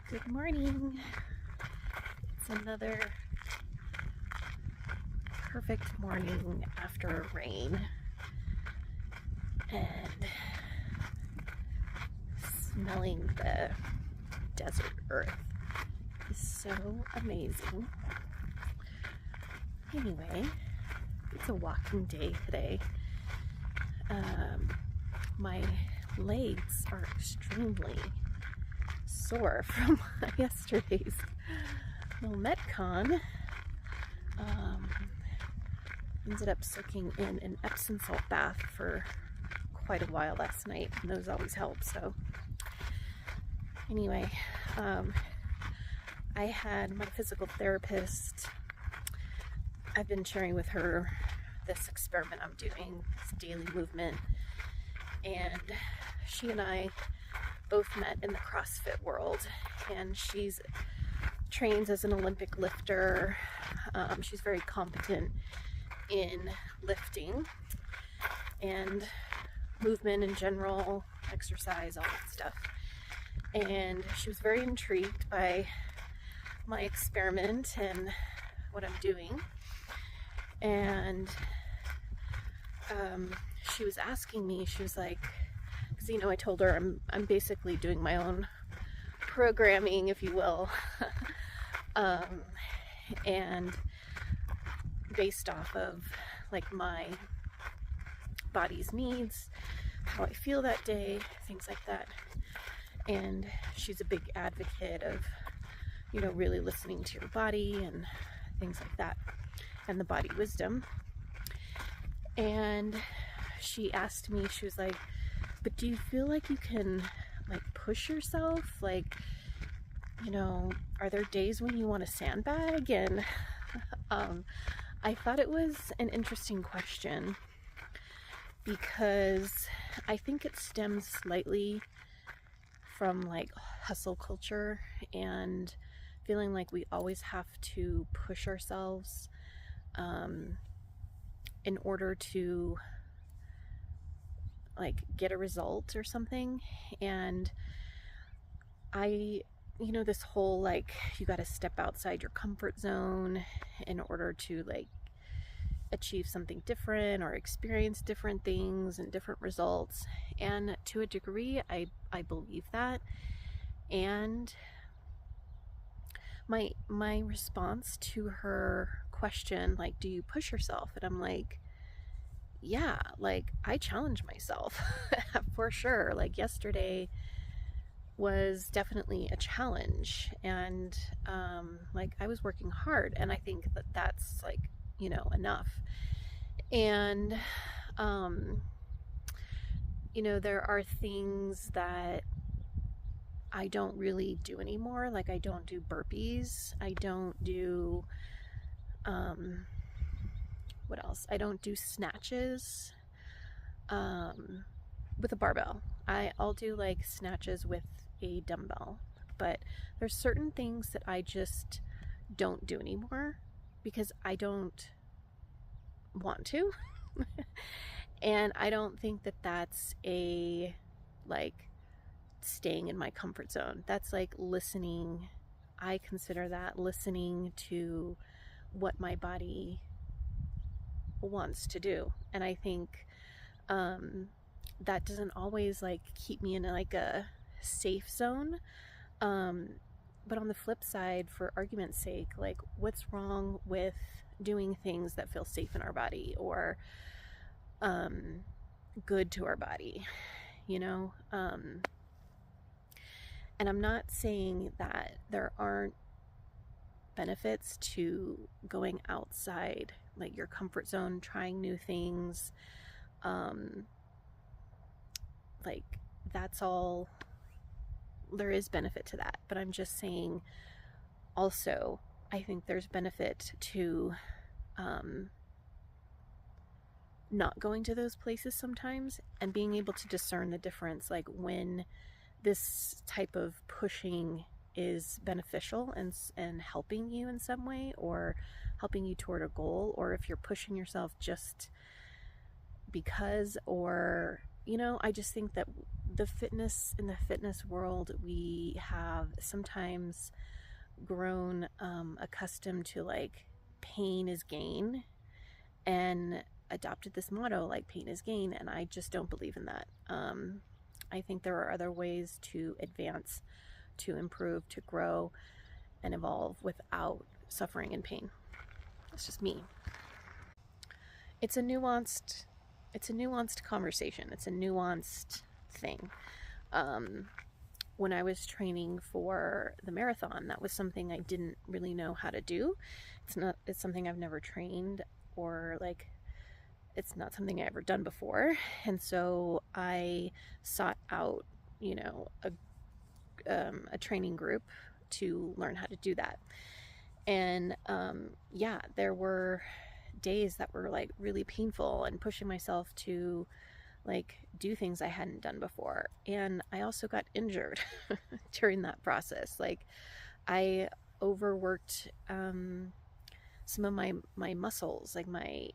Good morning. It's another perfect morning after rain, and smelling the desert earth is so amazing. Anyway, it's a walking day today. My legs are extremely sore from yesterday's little Metcon. Ended up soaking in an Epsom salt bath for quite a while last night, and those always help. So anyway, I had my physical therapist. I've been sharing with her this experiment I'm doing, this daily movement, and she and I both met in the CrossFit world, and she's trains as an Olympic lifter. She's very competent in lifting and movement in general, exercise, all that stuff. And she was very intrigued by my experiment and what I'm doing. And she was asking me, she was like, because I told her I'm basically doing my own programming, if you will, and based off of like my body's needs, how I feel that day, things like that. And she's a big advocate of really listening to your body and things like that, and the body wisdom. And she asked me, she was like, but do you feel like you can like push yourself, like are there days when you want to sandbag? And I thought it was an interesting question, because I think it stems slightly from like hustle culture and feeling like we always have to push ourselves in order to like get a result or something. And this whole like you got to step outside your comfort zone in order to like achieve something different or experience different things and different results. And to a degree, I believe that. And my response to her question, like, do you push yourself? And I'm like, yeah, like I challenge myself for sure. Like yesterday was definitely a challenge, and like I was working hard, and I think that that's like enough. And there are things that I don't really do anymore. Like I don't do burpees, I don't do what else, I don't do snatches with a barbell. I'll do like snatches with a dumbbell, but there's certain things that I just don't do anymore because I don't want to. And I don't think that that's a like staying in my comfort zone. That's like listening. I consider that listening to what my body wants to do. And I think that doesn't always like keep me in like a safe zone. But on the flip side, for argument's sake, like what's wrong with doing things that feel safe in our body or good to our body, and I'm not saying that there aren't benefits to going outside like your comfort zone, trying new things. Like that's all, there is benefit to that, but I'm just saying also I think there's benefit to not going to those places sometimes and being able to discern the difference, like when this type of pushing is beneficial and helping you in some way or helping you toward a goal, or if you're pushing yourself just because, or I just think that in the fitness world, we have sometimes grown accustomed to like pain is gain, and adopted this motto like pain is gain, and I just don't believe in that. I think there are other ways to advance, to improve, to grow and evolve without suffering and pain. It's just me. It's a nuanced conversation. It's a nuanced thing. When I was training for the marathon, that was something I didn't really know how to do. It's something I've never trained, or like, it's not something I ever done before. And so I sought out, a training group to learn how to do that. And yeah, there were days that were like really painful and pushing myself to like do things I hadn't done before. And I also got injured during that process. Like, I overworked some of my muscles, like my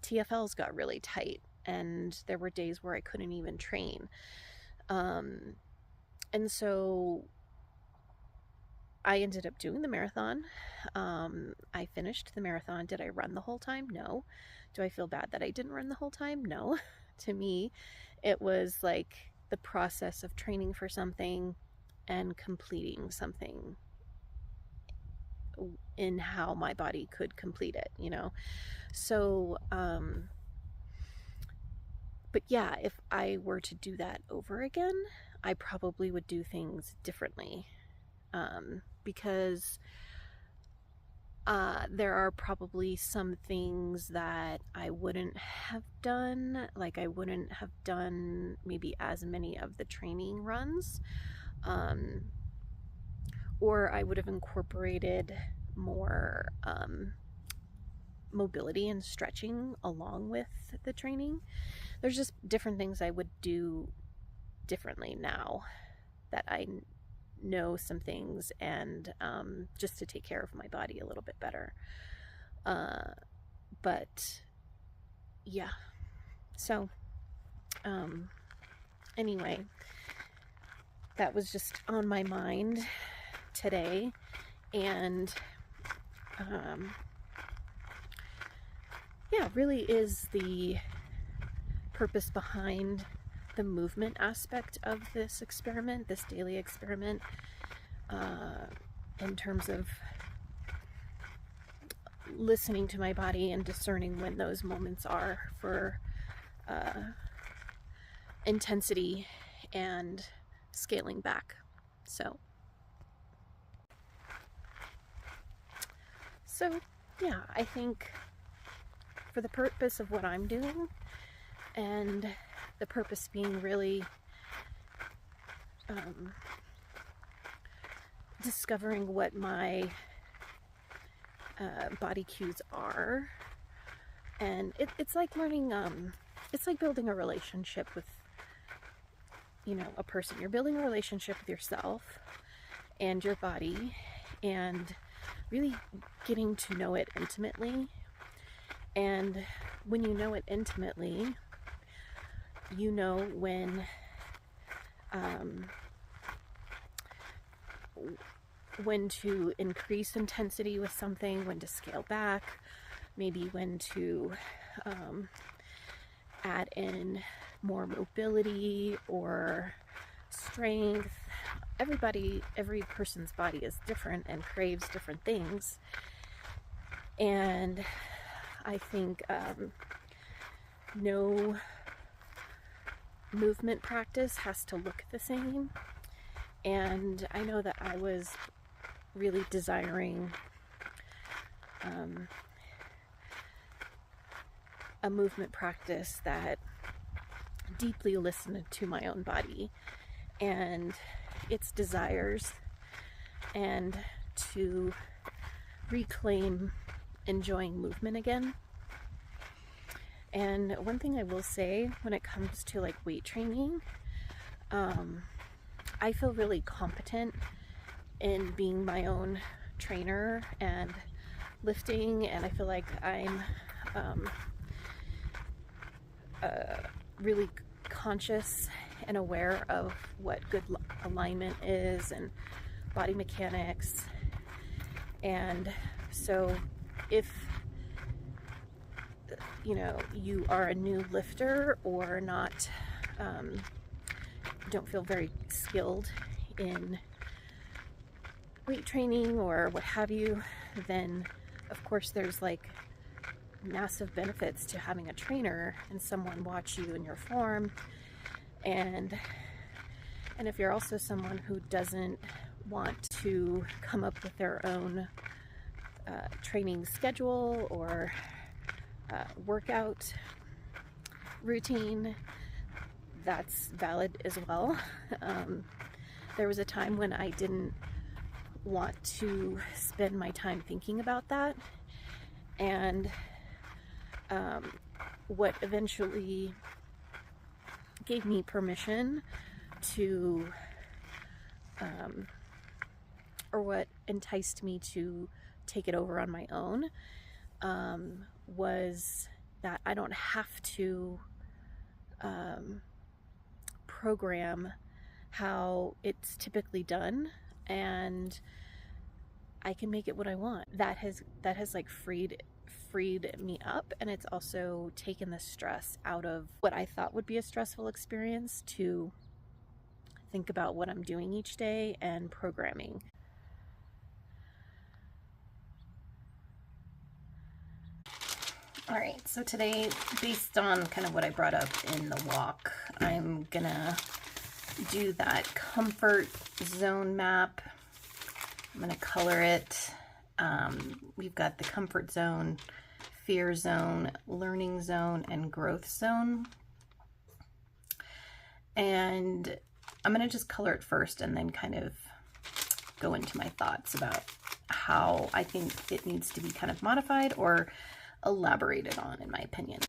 TFLs got really tight, and there were days where I couldn't even train. And so I ended up doing the marathon. I finished the marathon. Did I run the whole time? No. Do I feel bad that I didn't run the whole time? No. To me, it was like the process of training for something and completing something in how my body could complete it, So, but yeah, if I were to do that over again, I probably would do things differently. Because there are probably some things that I wouldn't have done. Like, I wouldn't have done maybe as many of the training runs, or I would have incorporated more mobility and stretching along with the training. There's just different things I would do differently now that I know some things, and just to take care of my body a little bit better. But yeah, so anyway, that was just on my mind today. And yeah, really is the purpose behind the movement aspect of this experiment, this daily experiment, in terms of listening to my body and discerning when those moments are for intensity and scaling back. So yeah, I think for the purpose of what I'm doing, and the purpose being really discovering what my body cues are. And it's like learning, it's like building a relationship with, a person. You're building a relationship with yourself and your body, and really getting to know it intimately. And when you know it intimately, you know when to increase intensity with something, when to scale back, maybe when to add in more mobility or strength. Every person's body is different and craves different things. And I think no movement practice has to look the same. And I know that I was really desiring a movement practice that deeply listened to my own body and its desires, and to reclaim enjoying movement again. And one thing I will say when it comes to like weight training, I feel really competent in being my own trainer and lifting, and I feel like I'm really conscious and aware of what good alignment is and body mechanics. And so if you are a new lifter or not, don't feel very skilled in weight training or what have you, then of course there's like massive benefits to having a trainer and someone watch you in your form. And if you're also someone who doesn't want to come up with their own training schedule or workout routine, that's valid as well. There was a time when I didn't want to spend my time thinking about that, and what eventually gave me permission to, or what enticed me to take it over on my own, was that I don't have to program how it's typically done, and I can make it what I want. That has like freed me up, and it's also taken the stress out of what I thought would be a stressful experience to think about what I'm doing each day and programming. All right, so today, based on kind of what I brought up in the walk, I'm gonna do that comfort zone map. I'm gonna color it. We've got the comfort zone, fear zone, learning zone, and growth zone. And I'm gonna just color it first and then kind of go into my thoughts about how I think it needs to be kind of modified or elaborated on, in my opinion.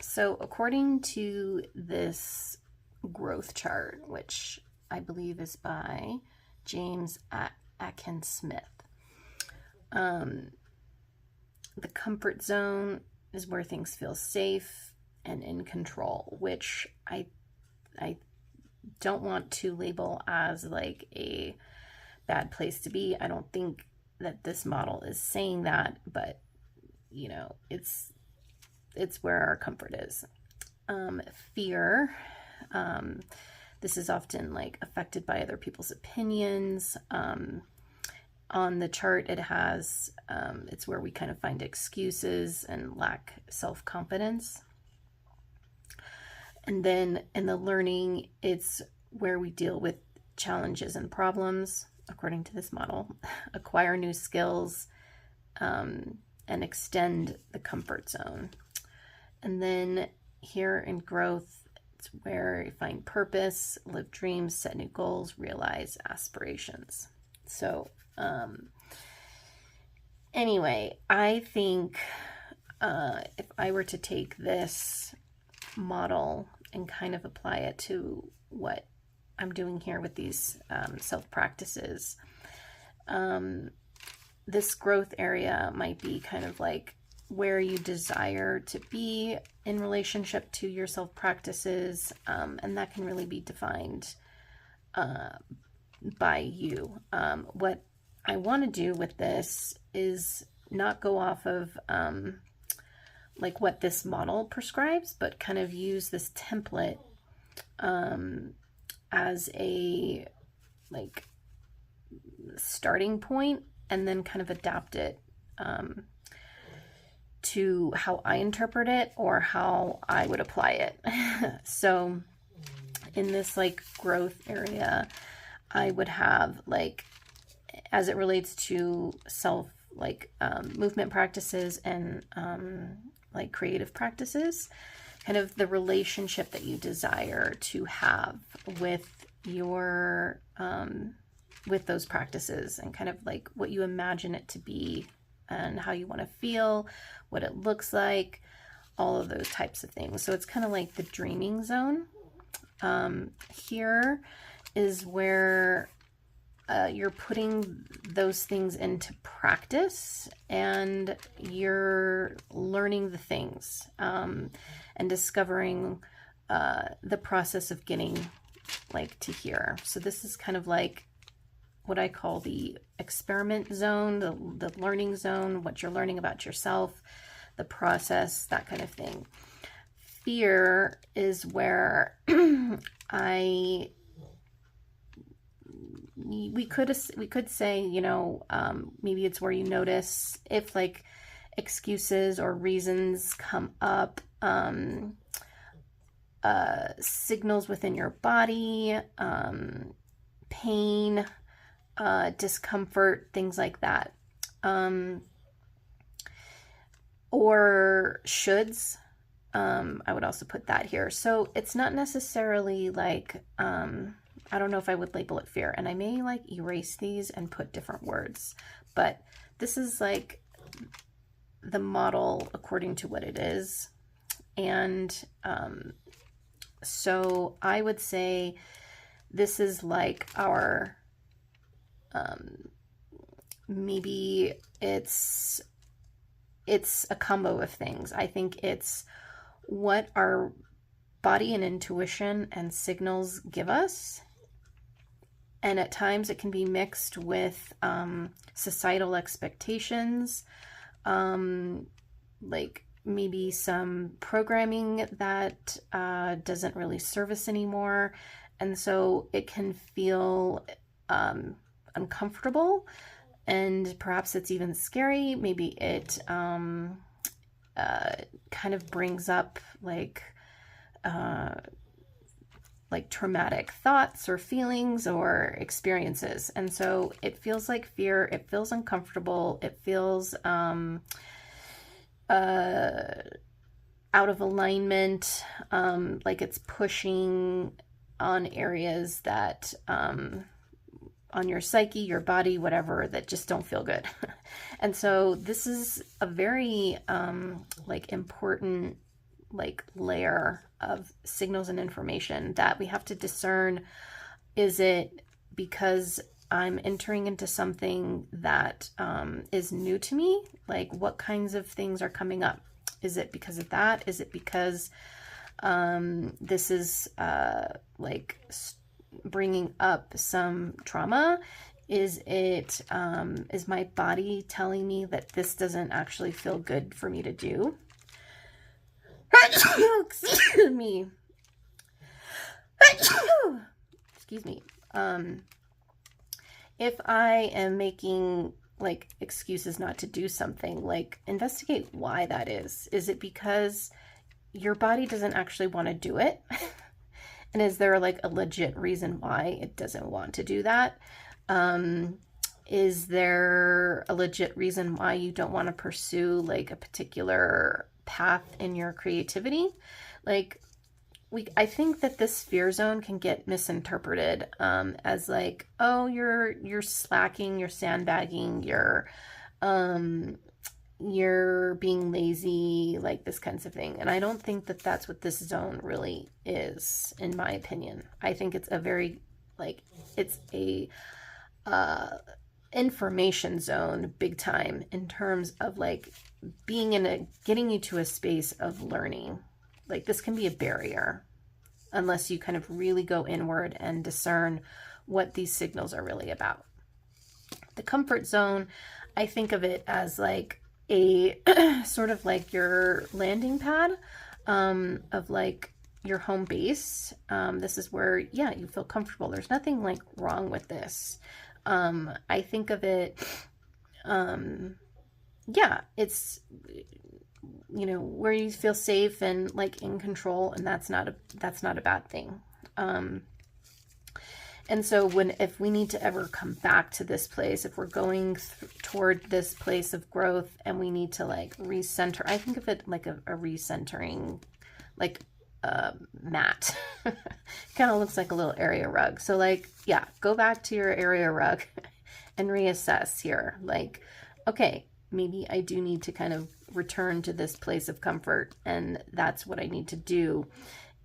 So according to this growth chart, which I believe is by James Atkins Smith, the comfort zone is where things feel safe and in control, which I don't want to label as like a bad place to be. I don't think that this model is saying that, but it's where our comfort is. Fear, this is often like affected by other people's opinions. On the chart, it has, it's where we kind of find excuses and lack self-confidence. And then in the learning, it's where we deal with challenges and problems, according to this model, acquire new skills, and extend the comfort zone. And then here in growth, it's where you find purpose, live dreams, set new goals, realize aspirations. So anyway, I think if I were to take this model and kind of apply it to what I'm doing here with these self-practices, this growth area might be kind of like where you desire to be in relationship to your self-practices, and that can really be defined by you. What I want to do with this is not go off of like what this model prescribes, but kind of use this template as a like starting point, and then kind of adapt it to how I interpret it or how I would apply it. So in this like growth area, I would have like, as it relates to self like movement practices and like creative practices, kind of the relationship that you desire to have with your with those practices, and kind of like what you imagine it to be and how you want to feel, what it looks like, all of those types of things. So it's kind of like the dreaming zone. Here is where you're putting those things into practice, and you're learning the things and discovering the process of getting like to here. So this is kind of like what I call the experiment zone, the learning zone, what you're learning about yourself, the process, that kind of thing. Fear is where we could say, you know, maybe it's where you notice if like excuses or reasons come up, signals within your body, pain, discomfort, things like that, or shoulds. I would also put that here. So it's not necessarily like, I don't know if I would label it fear, and I may like erase these and put different words, but this is like the model according to what it is. And so I would say this is like our, maybe it's a combo of things. I think it's what our body and intuition and signals give us. And at times it can be mixed with societal expectations, like maybe some programming that doesn't really serve us anymore. And so it can feel uncomfortable, and perhaps it's even scary. Maybe it kind of brings up like traumatic thoughts or feelings or experiences. And so it feels like fear, it feels uncomfortable, it feels out of alignment, like it's pushing on areas that on your psyche, your body, whatever, that just don't feel good. And so this is a very like important like layer of signals and information that we have to discern. Is it because I'm entering into something that is new to me? Like what kinds of things are coming up? Is it because of that? Is it because this is like bringing up some trauma? Is it, is my body telling me that this doesn't actually feel good for me to do? Excuse me. Excuse me. If I am making like excuses not to do something, like investigate why that is. Is it because your body doesn't actually want to do it? And is there like a legit reason why it doesn't want to do that? Is there a legit reason why you don't want to pursue like a particular path in your creativity? Like I think that this fear zone can get misinterpreted as like, oh, you're slacking, you're sandbagging, you're being lazy, like this kinds of thing. And I don't think that that's what this zone really is, in my opinion. I think it's a very like, it's a information zone big time, in terms of like being in a, getting you to a space of learning. Like this can be a barrier unless you kind of really go inward and discern what these signals are really about. The comfort zone, I think of it as like, a sort of like your landing pad of like your home base. This is where, yeah, you feel comfortable. There's nothing like wrong with this. I think of it, yeah, it's, you know, where you feel safe and like in control, and that's not a bad thing. And so if we need to ever come back to this place, if we're going toward this place of growth and we need to like recenter, I think of it like a recentering, like a mat. Kind of looks like a little area rug. So like, yeah, go back to your area rug and reassess here. Like, okay, maybe I do need to kind of return to this place of comfort, and that's what I need to do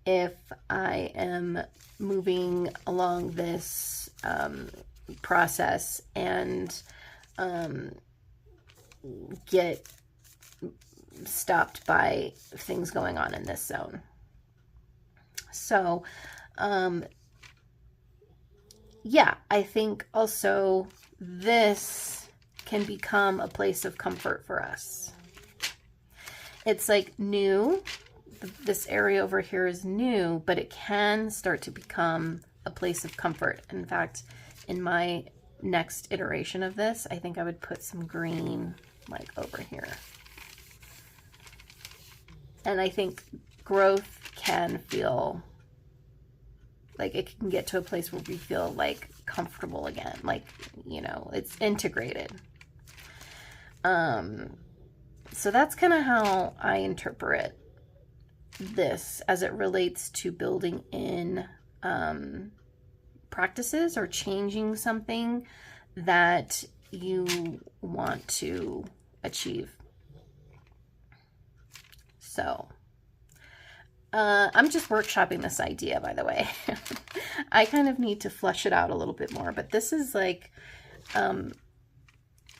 if I am moving along this process and get stopped by things going on in this zone. So, yeah, I think also this can become a place of comfort for us. It's like new. This area over here is new, but it can start to become a place of comfort. In fact, in my next iteration of this, I think I would put some green like over here. And I think growth can feel like it can get to a place where we feel like comfortable again, like, you know, it's integrated. So that's kind of how I interpret this as it relates to building in practices or changing something that you want to achieve. So I'm just workshopping this idea, by the way. I kind of need to flesh it out a little bit more, but this is like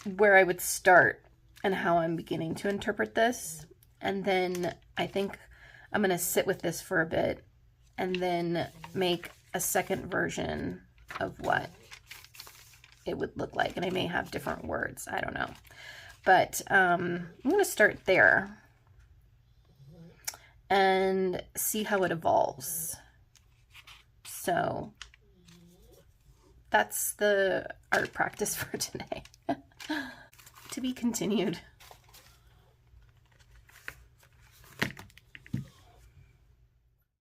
where I would start and how I'm beginning to interpret this. And then I think I'm going to sit with this for a bit and then make a second version of what it would look like. And I may have different words. I don't know. But I'm going to start there and see how it evolves. So that's the art practice for today. To be continued.